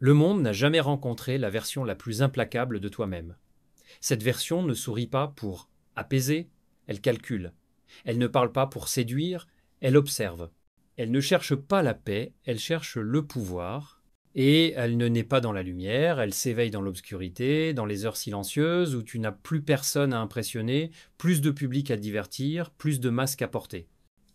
Le monde n'a jamais rencontré la version la plus implacable de toi-même. Cette version ne sourit pas pour apaiser, elle calcule. Elle ne parle pas pour séduire, elle observe. Elle ne cherche pas la paix, elle cherche le pouvoir. Et elle ne naît pas dans la lumière, elle s'éveille dans l'obscurité, dans les heures silencieuses où tu n'as plus personne à impressionner, plus de public à divertir, plus de masques à porter.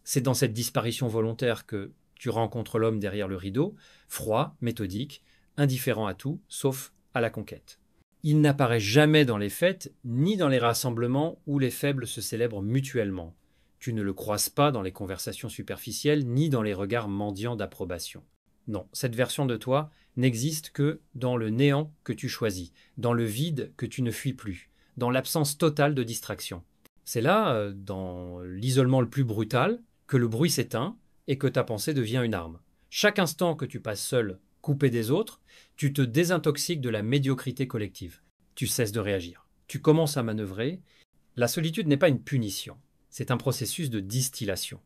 C'est dans cette disparition volontaire que tu rencontres l'homme derrière le rideau, froid, méthodique, indifférent à tout, sauf à la conquête. Il n'apparaît jamais dans les fêtes, ni dans les rassemblements où les faibles se célèbrent mutuellement. Tu ne le croises pas dans les conversations superficielles, ni dans les regards mendiants d'approbation. Non, cette version de toi n'existe que dans le néant que tu choisis, dans le vide que tu ne fuis plus, dans l'absence totale de distraction. C'est là, dans l'isolement le plus brutal, que le bruit s'éteint et que ta pensée devient une arme. Chaque instant que tu passes seul, coupé des autres, tu te désintoxiques de la médiocrité collective. Tu cesses de réagir. Tu commences à manœuvrer. La solitude n'est pas une punition, c'est un processus de distillation.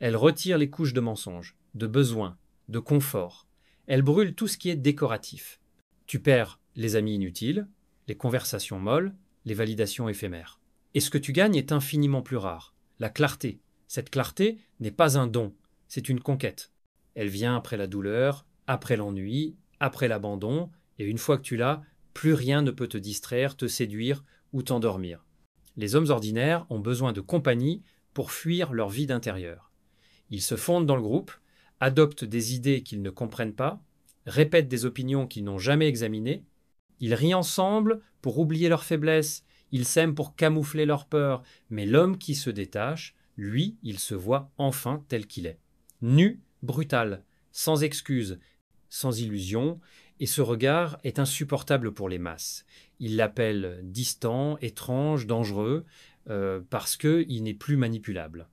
Elle retire les couches de mensonges, de besoins, de confort. Elle brûle tout ce qui est décoratif. Tu perds les amis inutiles, les conversations molles, les validations éphémères. Et ce que tu gagnes est infiniment plus rare. La clarté. Cette clarté n'est pas un don, c'est une conquête. Elle vient après la douleur, après l'ennui, après l'abandon, et une fois que tu l'as, plus rien ne peut te distraire, te séduire ou t'endormir. Les hommes ordinaires ont besoin de compagnie pour fuir leur vide intérieur. Ils se fondent dans le groupe, adoptent des idées qu'ils ne comprennent pas, répètent des opinions qu'ils n'ont jamais examinées, ils rient ensemble pour oublier leurs faiblesses, ils s'aiment pour camoufler leurs peurs, mais l'homme qui se détache, lui, il se voit enfin tel qu'il est. Nu, brutal, sans excuses, sans illusion, et ce regard est insupportable pour les masses. Ils l'appellent distant, étrange, dangereux, parce qu'il n'est plus manipulable.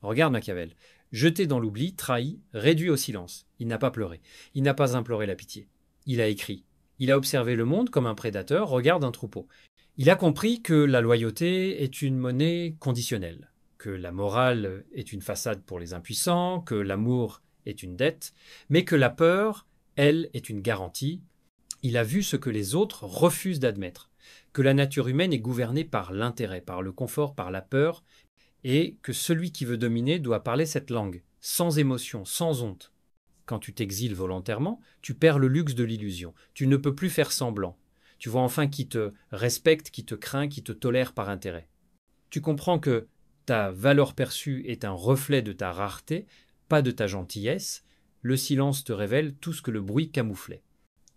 Regarde Machiavel. Jeté dans l'oubli, trahi, réduit au silence. Il n'a pas pleuré. Il n'a pas imploré la pitié. Il a écrit. Il a observé le monde comme un prédateur regarde un troupeau. Il a compris que la loyauté est une monnaie conditionnelle, que la morale est une façade pour les impuissants, que l'amour est une dette, mais que la peur, elle, est une garantie. Il a vu ce que les autres refusent d'admettre, que la nature humaine est gouvernée par l'intérêt, par le confort, par la peur, et que celui qui veut dominer doit parler cette langue, sans émotion, sans honte. Quand tu t'exiles volontairement, tu perds le luxe de l'illusion. Tu ne peux plus faire semblant. Tu vois enfin qui te respecte, qui te craint, qui te tolère par intérêt. Tu comprends que ta valeur perçue est un reflet de ta rareté, pas de ta gentillesse. Le silence te révèle tout ce que le bruit camouflait.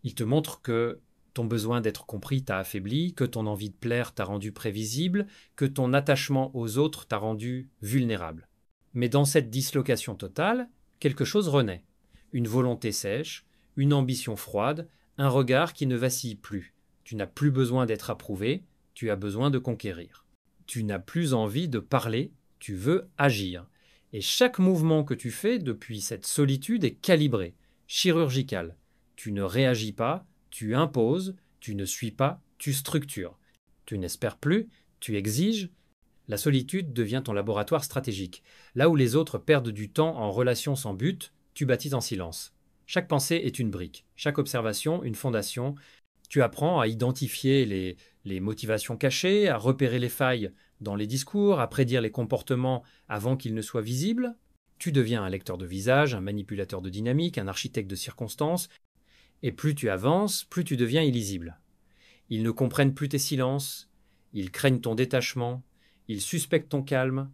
Il te montre que ton besoin d'être compris t'a affaibli, que ton envie de plaire t'a rendu prévisible, que ton attachement aux autres t'a rendu vulnérable. Mais dans cette dislocation totale, quelque chose renaît. Une volonté sèche, une ambition froide, un regard qui ne vacille plus. Tu n'as plus besoin d'être approuvé, tu as besoin de conquérir. Tu n'as plus envie de parler, tu veux agir. Et chaque mouvement que tu fais depuis cette solitude est calibré, chirurgical. Tu ne réagis pas, tu imposes, tu ne suis pas, tu structures. Tu n'espères plus, tu exiges. La solitude devient ton laboratoire stratégique. Là où les autres perdent du temps en relations sans but, tu bâtis en silence. Chaque pensée est une brique, chaque observation une fondation. Tu apprends à identifier les motivations cachées, à repérer les failles dans les discours, à prédire les comportements avant qu'ils ne soient visibles. Tu deviens un lecteur de visage, un manipulateur de dynamique, un architecte de circonstances. Et plus tu avances, plus tu deviens illisible. Ils ne comprennent plus tes silences, ils craignent ton détachement, ils suspectent ton calme,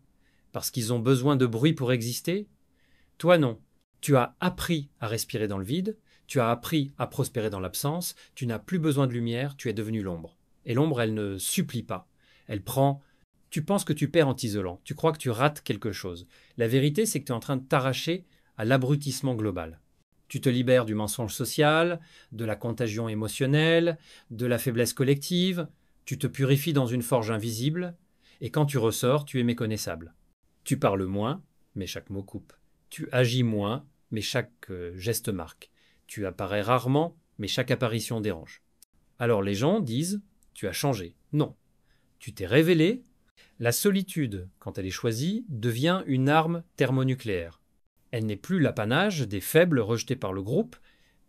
parce qu'ils ont besoin de bruit pour exister. Toi non, tu as appris à respirer dans le vide, tu as appris à prospérer dans l'absence, tu n'as plus besoin de lumière, tu es devenu l'ombre. Et l'ombre, elle ne supplie pas, elle prend. Tu penses que tu perds en t'isolant, tu crois que tu rates quelque chose. La vérité, c'est que tu es en train de t'arracher à l'abrutissement global. Tu te libères du mensonge social, de la contagion émotionnelle, de la faiblesse collective, tu te purifies dans une forge invisible, et quand tu ressors, tu es méconnaissable. Tu parles moins, mais chaque mot coupe. Tu agis moins, mais chaque geste marque. Tu apparais rarement, mais chaque apparition dérange. Alors les gens disent « tu as changé ». Non. Tu t'es révélé. La solitude, quand elle est choisie, devient une arme thermonucléaire. Elle n'est plus l'apanage des faibles rejetés par le groupe,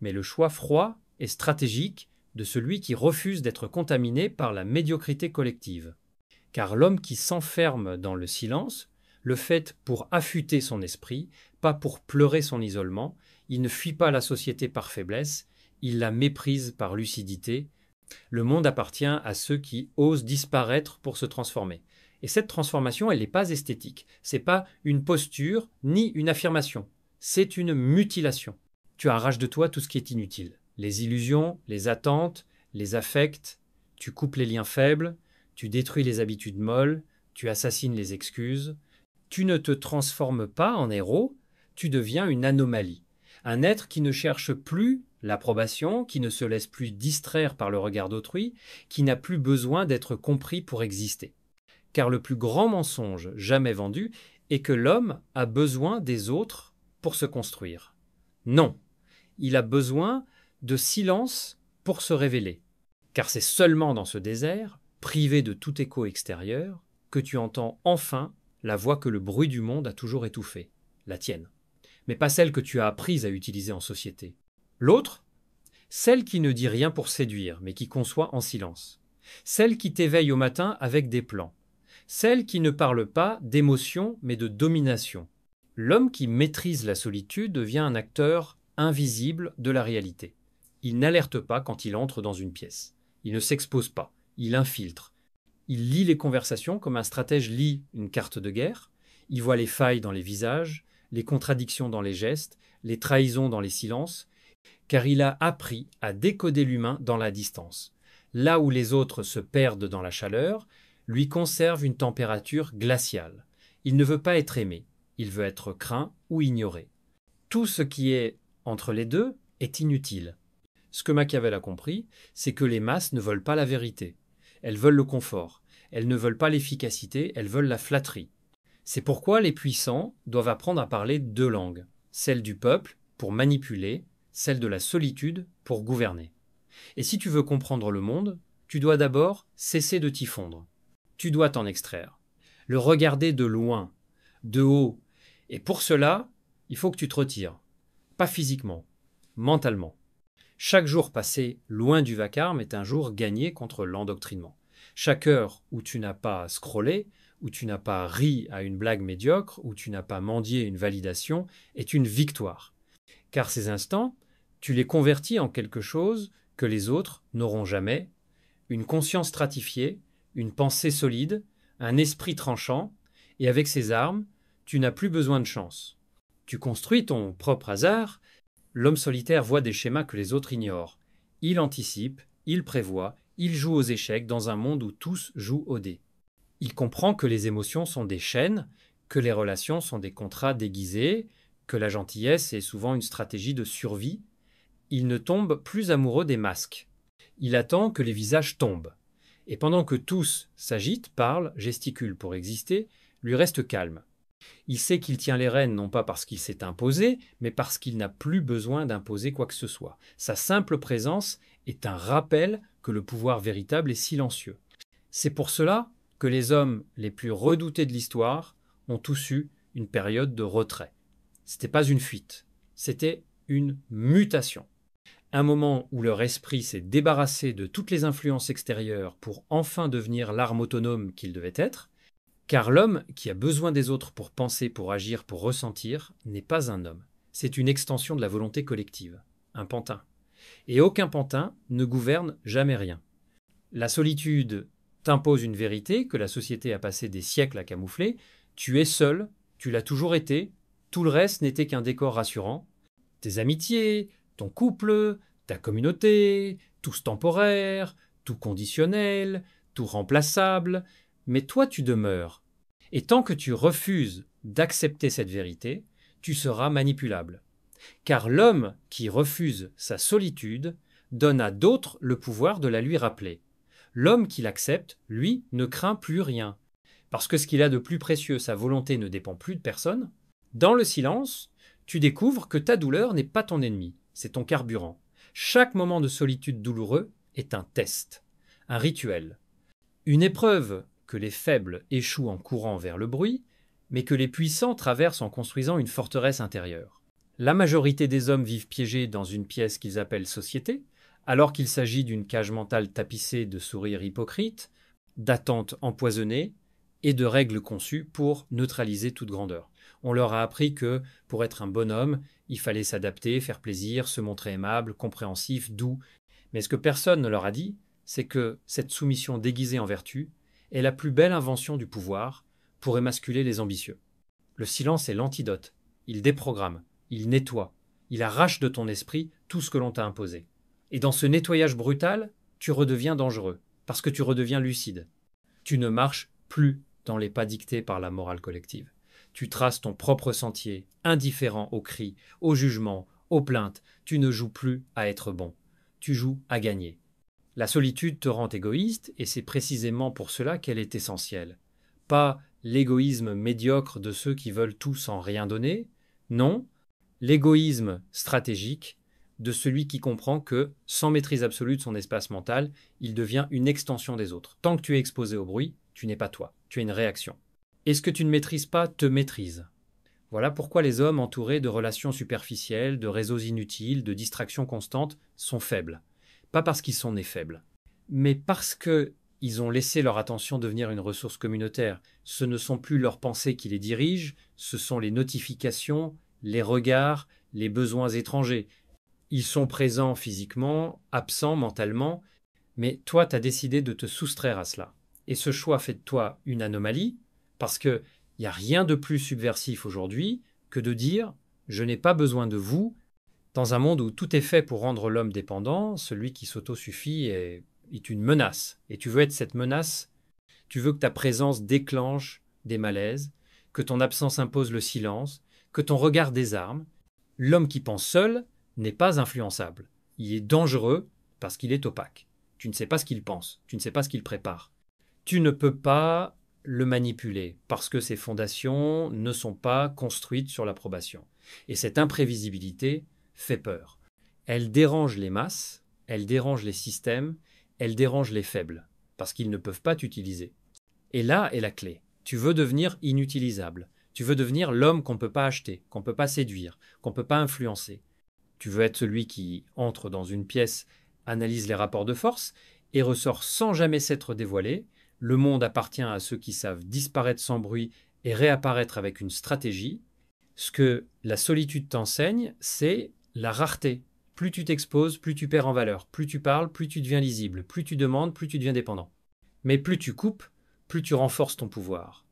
mais le choix froid et stratégique de celui qui refuse d'être contaminé par la médiocrité collective. Car l'homme qui s'enferme dans le silence le fait pour affûter son esprit, pas pour pleurer son isolement. Il ne fuit pas la société par faiblesse, il la méprise par lucidité. Le monde appartient à ceux qui osent disparaître pour se transformer. Et cette transformation, elle n'est pas esthétique. Ce n'est pas une posture ni une affirmation. C'est une mutilation. Tu arraches de toi tout ce qui est inutile. Les illusions, les attentes, les affects. Tu coupes les liens faibles. Tu détruis les habitudes molles. Tu assassines les excuses. Tu ne te transformes pas en héros. Tu deviens une anomalie. Un être qui ne cherche plus l'approbation, qui ne se laisse plus distraire par le regard d'autrui, qui n'a plus besoin d'être compris pour exister. Car le plus grand mensonge jamais vendu est que l'homme a besoin des autres pour se construire. Non, il a besoin de silence pour se révéler. Car c'est seulement dans ce désert, privé de tout écho extérieur, que tu entends enfin la voix que le bruit du monde a toujours étouffée, la tienne. Mais pas celle que tu as apprise à utiliser en société. L'autre, celle qui ne dit rien pour séduire, mais qui conçoit en silence. Celle qui t'éveille au matin avec des plans. Celle qui ne parle pas d'émotion, mais de domination. L'homme qui maîtrise la solitude devient un acteur invisible de la réalité. Il n'alerte pas quand il entre dans une pièce. Il ne s'expose pas, il infiltre. Il lit les conversations comme un stratège lit une carte de guerre. Il voit les failles dans les visages, les contradictions dans les gestes, les trahisons dans les silences, car il a appris à décoder l'humain dans la distance. Là où les autres se perdent dans la chaleur, lui conserve une température glaciale. Il ne veut pas être aimé, il veut être craint ou ignoré. Tout ce qui est entre les deux est inutile. Ce que Machiavel a compris, c'est que les masses ne veulent pas la vérité. Elles veulent le confort. Elles ne veulent pas l'efficacité, elles veulent la flatterie. C'est pourquoi les puissants doivent apprendre à parler deux langues. Celle du peuple, pour manipuler, celle de la solitude, pour gouverner. Et si tu veux comprendre le monde, tu dois d'abord cesser de t'y fondre. Tu dois t'en extraire. Le regarder de loin, de haut. Et pour cela, il faut que tu te retires. Pas physiquement, mentalement. Chaque jour passé loin du vacarme est un jour gagné contre l'endoctrinement. Chaque heure où tu n'as pas scrollé, où tu n'as pas ri à une blague médiocre, où tu n'as pas mendié une validation, est une victoire. Car ces instants, tu les convertis en quelque chose que les autres n'auront jamais, une conscience stratifiée, une pensée solide, un esprit tranchant, et avec ces armes, tu n'as plus besoin de chance. Tu construis ton propre hasard. L'homme solitaire voit des schémas que les autres ignorent. Il anticipe, il prévoit, il joue aux échecs dans un monde où tous jouent au dé. Il comprend que les émotions sont des chaînes, que les relations sont des contrats déguisés, que la gentillesse est souvent une stratégie de survie. Il ne tombe plus amoureux des masques. Il attend que les visages tombent. Et pendant que tous s'agitent, parlent, gesticulent pour exister, lui reste calme. Il sait qu'il tient les rênes non pas parce qu'il s'est imposé, mais parce qu'il n'a plus besoin d'imposer quoi que ce soit. Sa simple présence est un rappel que le pouvoir véritable est silencieux. C'est pour cela que les hommes les plus redoutés de l'histoire ont tous eu une période de retrait. Ce n'était pas une fuite, c'était une mutation. Un moment où leur esprit s'est débarrassé de toutes les influences extérieures pour enfin devenir l'arme autonome qu'il devait être, car l'homme qui a besoin des autres pour penser, pour agir, pour ressentir, n'est pas un homme. C'est une extension de la volonté collective, un pantin. Et aucun pantin ne gouverne jamais rien. La solitude t'impose une vérité que la société a passé des siècles à camoufler. Tu es seul, tu l'as toujours été, tout le reste n'était qu'un décor rassurant. Tes amitiés, ton couple, ta communauté, tous temporaires, tout conditionnel, tout remplaçable, mais toi tu demeures. Et tant que tu refuses d'accepter cette vérité, tu seras manipulable. Car l'homme qui refuse sa solitude donne à d'autres le pouvoir de la lui rappeler. L'homme qui l'accepte, lui, ne craint plus rien. Parce que ce qu'il a de plus précieux, sa volonté, ne dépend plus de personne. Dans le silence, tu découvres que ta douleur n'est pas ton ennemi, c'est ton carburant. Chaque moment de solitude douloureux est un test, un rituel, une épreuve que les faibles échouent en courant vers le bruit, mais que les puissants traversent en construisant une forteresse intérieure. La majorité des hommes vivent piégés dans une pièce qu'ils appellent société, alors qu'il s'agit d'une cage mentale tapissée de sourires hypocrites, d'attentes empoisonnées et de règles conçues pour neutraliser toute grandeur. On leur a appris que, pour être un bonhomme, il fallait s'adapter, faire plaisir, se montrer aimable, compréhensif, doux. Mais ce que personne ne leur a dit, c'est que cette soumission déguisée en vertu est la plus belle invention du pouvoir pour émasculer les ambitieux. Le silence est l'antidote. Il déprogramme, il nettoie, il arrache de ton esprit tout ce que l'on t'a imposé. Et dans ce nettoyage brutal, tu redeviens dangereux, parce que tu redeviens lucide. Tu ne marches plus dans les pas dictés par la morale collective. Tu traces ton propre sentier, indifférent aux cris, aux jugements, aux plaintes. Tu ne joues plus à être bon. Tu joues à gagner. La solitude te rend égoïste, et c'est précisément pour cela qu'elle est essentielle. Pas l'égoïsme médiocre de ceux qui veulent tout sans rien donner, non, l'égoïsme stratégique de celui qui comprend que, sans maîtrise absolue de son espace mental, il devient une extension des autres. Tant que tu es exposé au bruit, tu n'es pas toi, tu es une réaction. Et ce que tu ne maîtrises pas te maîtrise. Voilà pourquoi les hommes entourés de relations superficielles, de réseaux inutiles, de distractions constantes sont faibles. Pas parce qu'ils sont nés faibles, mais parce qu'ils ont laissé leur attention devenir une ressource communautaire. Ce ne sont plus leurs pensées qui les dirigent, ce sont les notifications, les regards, les besoins étrangers. Ils sont présents physiquement, absents mentalement, mais toi, tu as décidé de te soustraire à cela. Et ce choix fait de toi une anomalie, parce qu'il n'y a rien de plus subversif aujourd'hui que de dire « je n'ai pas besoin de vous ». Dans un monde où tout est fait pour rendre l'homme dépendant, celui qui s'autosuffit est une menace. Et tu veux être cette menace, tu veux que ta présence déclenche des malaises, que ton absence impose le silence, que ton regard désarme. L'homme qui pense seul n'est pas influençable. Il est dangereux parce qu'il est opaque. Tu ne sais pas ce qu'il pense, tu ne sais pas ce qu'il prépare. Tu ne peux pas le manipuler parce que ses fondations ne sont pas construites sur l'approbation. Et cette imprévisibilité fait peur. Elle dérange les masses, elle dérange les systèmes, elle dérange les faibles, parce qu'ils ne peuvent pas t'utiliser. Et là est la clé. Tu veux devenir inutilisable. Tu veux devenir l'homme qu'on ne peut pas acheter, qu'on ne peut pas séduire, qu'on ne peut pas influencer. Tu veux être celui qui entre dans une pièce, analyse les rapports de force et ressort sans jamais s'être dévoilé. Le monde appartient à ceux qui savent disparaître sans bruit et réapparaître avec une stratégie. Ce que la solitude t'enseigne, c'est la rareté. Plus tu t'exposes, plus tu perds en valeur. Plus tu parles, plus tu deviens lisible. Plus tu demandes, plus tu deviens dépendant. Mais plus tu coupes, plus tu renforces ton pouvoir.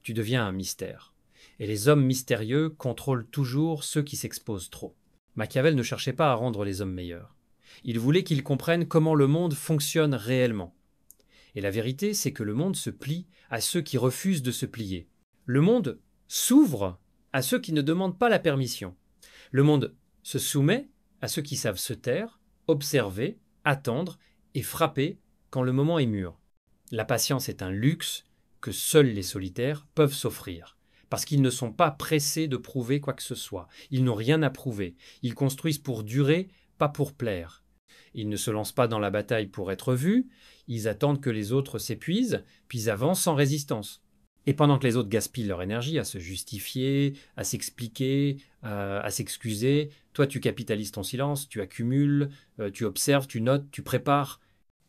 Tu deviens un mystère. Et les hommes mystérieux contrôlent toujours ceux qui s'exposent trop. Machiavel ne cherchait pas à rendre les hommes meilleurs. Il voulait qu'ils comprennent comment le monde fonctionne réellement. Et la vérité, c'est que le monde se plie à ceux qui refusent de se plier. Le monde s'ouvre à ceux qui ne demandent pas la permission. Le monde se soumet à ceux qui savent se taire, observer, attendre et frapper quand le moment est mûr. La patience est un luxe que seuls les solitaires peuvent s'offrir, parce qu'ils ne sont pas pressés de prouver quoi que ce soit. Ils n'ont rien à prouver. Ils construisent pour durer, pas pour plaire. Ils ne se lancent pas dans la bataille pour être vus, ils attendent que les autres s'épuisent, puis avancent sans résistance. Et pendant que les autres gaspillent leur énergie à se justifier, à s'expliquer, à s'excuser, toi tu capitalises ton silence, tu accumules, tu observes, tu notes, tu prépares.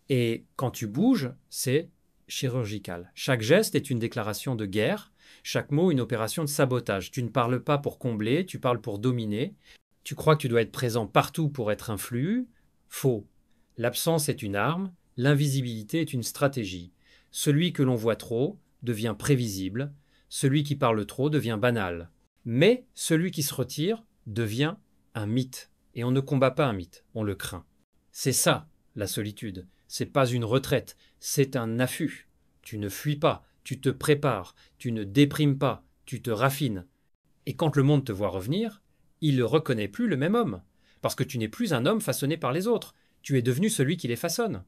Et quand tu bouges, c'est chirurgical. Chaque geste est une déclaration de guerre, chaque mot une opération de sabotage. Tu ne parles pas pour combler, tu parles pour dominer. Tu crois que tu dois être présent partout pour être influent. Faux. L'absence est une arme, l'invisibilité est une stratégie. Celui que l'on voit trop devient prévisible, celui qui parle trop devient banal. Mais celui qui se retire devient un mythe. Et on ne combat pas un mythe, on le craint. C'est ça, la solitude. C'est pas une retraite, c'est un affût. Tu ne fuis pas, tu te prépares, tu ne déprimes pas, tu te raffines. Et quand le monde te voit revenir, il ne reconnaît plus le même homme. Parce que tu n'es plus un homme façonné par les autres. Tu es devenu celui qui les façonne.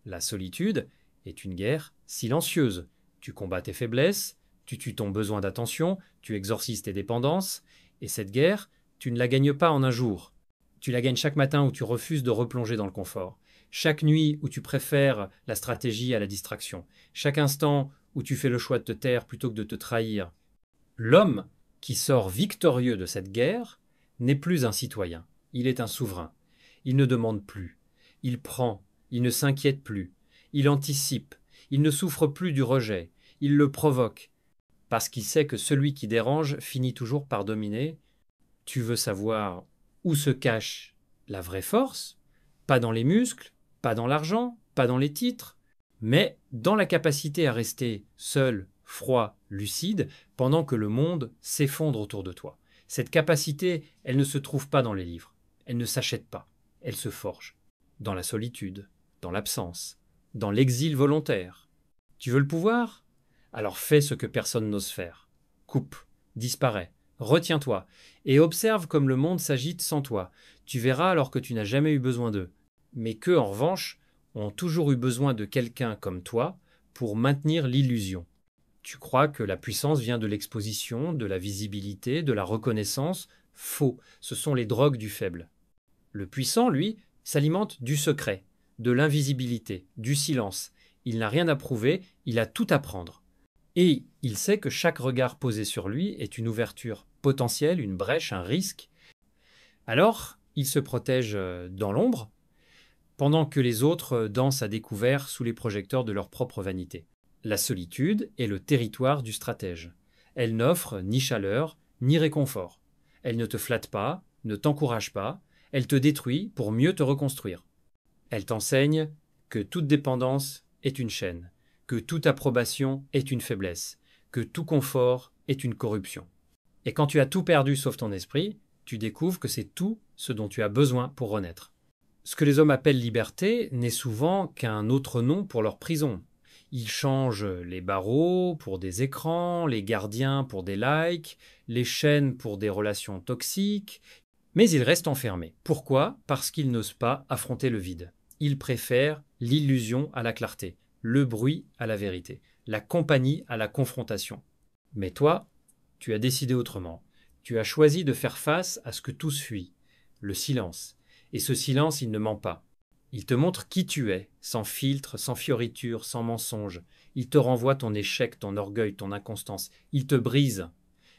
La solitude est une guerre silencieuse. Tu combats tes faiblesses, tu tues ton besoin d'attention, tu exorcises tes dépendances. Et cette guerre, tu ne la gagnes pas en un jour. Tu la gagnes chaque matin où tu refuses de replonger dans le confort. Chaque nuit où tu préfères la stratégie à la distraction. Chaque instant où tu fais le choix de te taire plutôt que de te trahir. L'homme qui sort victorieux de cette guerre n'est plus un citoyen. Il est un souverain. Il ne demande plus. Il prend, il ne s'inquiète plus, il anticipe, il ne souffre plus du rejet, il le provoque, parce qu'il sait que celui qui dérange finit toujours par dominer. Tu veux savoir où se cache la vraie force? Pas dans les muscles, pas dans l'argent, pas dans les titres, mais dans la capacité à rester seul, froid, lucide, pendant que le monde s'effondre autour de toi. Cette capacité, elle ne se trouve pas dans les livres, elle ne s'achète pas, elle se forge. Dans la solitude, dans l'absence, dans l'exil volontaire. Tu veux le pouvoir? Alors fais ce que personne n'ose faire. Coupe, disparais, retiens-toi, et observe comme le monde s'agite sans toi. Tu verras alors que tu n'as jamais eu besoin d'eux, mais qu'eux, en revanche, ont toujours eu besoin de quelqu'un comme toi pour maintenir l'illusion. Tu crois que la puissance vient de l'exposition, de la visibilité, de la reconnaissance? Faux, ce sont les drogues du faible. Le puissant, lui, s'alimente du secret, de l'invisibilité, du silence. Il n'a rien à prouver, il a tout à prendre. Et il sait que chaque regard posé sur lui est une ouverture potentielle, une brèche, un risque. Alors, il se protège dans l'ombre, pendant que les autres dansent à découvert sous les projecteurs de leur propre vanité. La solitude est le territoire du stratège. Elle n'offre ni chaleur, ni réconfort. Elle ne te flatte pas, ne t'encourage pas, elle te détruit pour mieux te reconstruire. Elle t'enseigne que toute dépendance est une chaîne, que toute approbation est une faiblesse, que tout confort est une corruption. Et quand tu as tout perdu sauf ton esprit, tu découvres que c'est tout ce dont tu as besoin pour renaître. Ce que les hommes appellent liberté n'est souvent qu'un autre nom pour leur prison. Ils changent les barreaux pour des écrans, les gardiens pour des likes, les chaînes pour des relations toxiques, mais ils restent enfermés. Pourquoi? Parce qu'ils n'osent pas affronter le vide. Ils préfèrent l'illusion à la clarté, le bruit à la vérité, la compagnie à la confrontation. Mais toi, tu as décidé autrement. Tu as choisi de faire face à ce que tous fuient, le silence. Et ce silence, il ne ment pas. Il te montre qui tu es, sans filtre, sans fioriture, sans mensonge. Il te renvoie ton échec, ton orgueil, ton inconstance. Il te brise.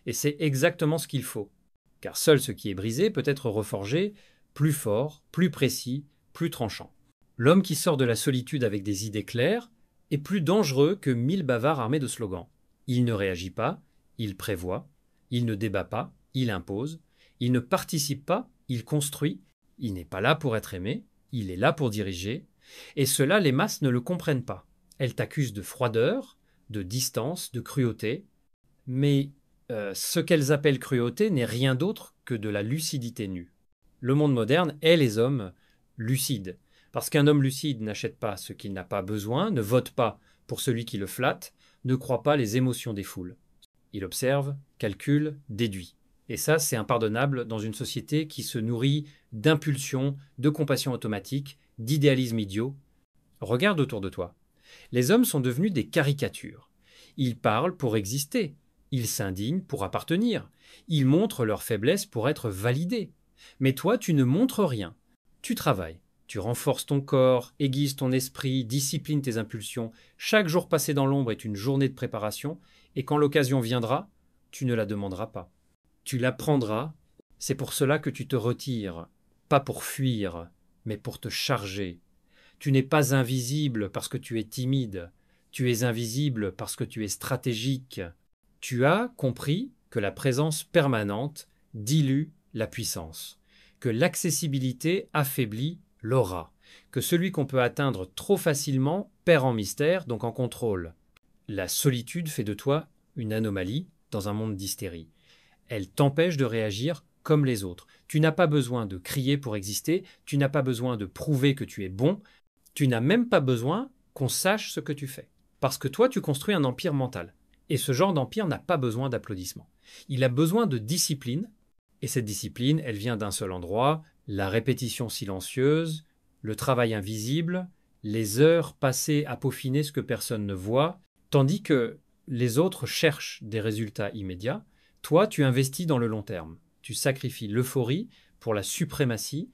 Et c'est exactement ce qu'il faut. Car seul ce qui est brisé peut être reforgé plus fort, plus précis, plus tranchant. L'homme qui sort de la solitude avec des idées claires est plus dangereux que 1000 bavards armés de slogans. Il ne réagit pas, il prévoit, il ne débat pas, il impose, il ne participe pas, il construit, il n'est pas là pour être aimé, il est là pour diriger, et cela les masses ne le comprennent pas. Elles t'accusent de froideur, de distance, de cruauté, mais ce qu'elles appellent cruauté n'est rien d'autre que de la lucidité nue. Le monde moderne est les hommes lucides, parce qu'un homme lucide n'achète pas ce qu'il n'a pas besoin, ne vote pas pour celui qui le flatte, ne croit pas les émotions des foules. Il observe, calcule, déduit. Et ça, c'est impardonnable dans une société qui se nourrit d'impulsions, de compassion automatique, d'idéalisme idiot. Regarde autour de toi. Les hommes sont devenus des caricatures. Ils parlent pour exister. Ils s'indignent pour appartenir. Ils montrent leur faiblesse pour être validés. Mais toi, tu ne montres rien. Tu travailles. Tu renforces ton corps, aiguises ton esprit, disciplines tes impulsions. Chaque jour passé dans l'ombre est une journée de préparation. Et quand l'occasion viendra, tu ne la demanderas pas. Tu la prendras, c'est pour cela que tu te retires, pas pour fuir, mais pour te charger. Tu n'es pas invisible parce que tu es timide, tu es invisible parce que tu es stratégique. Tu as compris que la présence permanente dilue la puissance, que l'accessibilité affaiblit l'aura, que celui qu'on peut atteindre trop facilement perd en mystère, donc en contrôle. La solitude fait de toi une anomalie dans un monde d'hystérie. Elle t'empêche de réagir comme les autres. Tu n'as pas besoin de crier pour exister, tu n'as pas besoin de prouver que tu es bon, tu n'as même pas besoin qu'on sache ce que tu fais. Parce que toi, tu construis un empire mental. Et ce genre d'empire n'a pas besoin d'applaudissements. Il a besoin de discipline, et cette discipline, elle vient d'un seul endroit, la répétition silencieuse, le travail invisible, les heures passées à peaufiner ce que personne ne voit, tandis que les autres cherchent des résultats immédiats. Toi, tu investis dans le long terme. Tu sacrifies l'euphorie pour la suprématie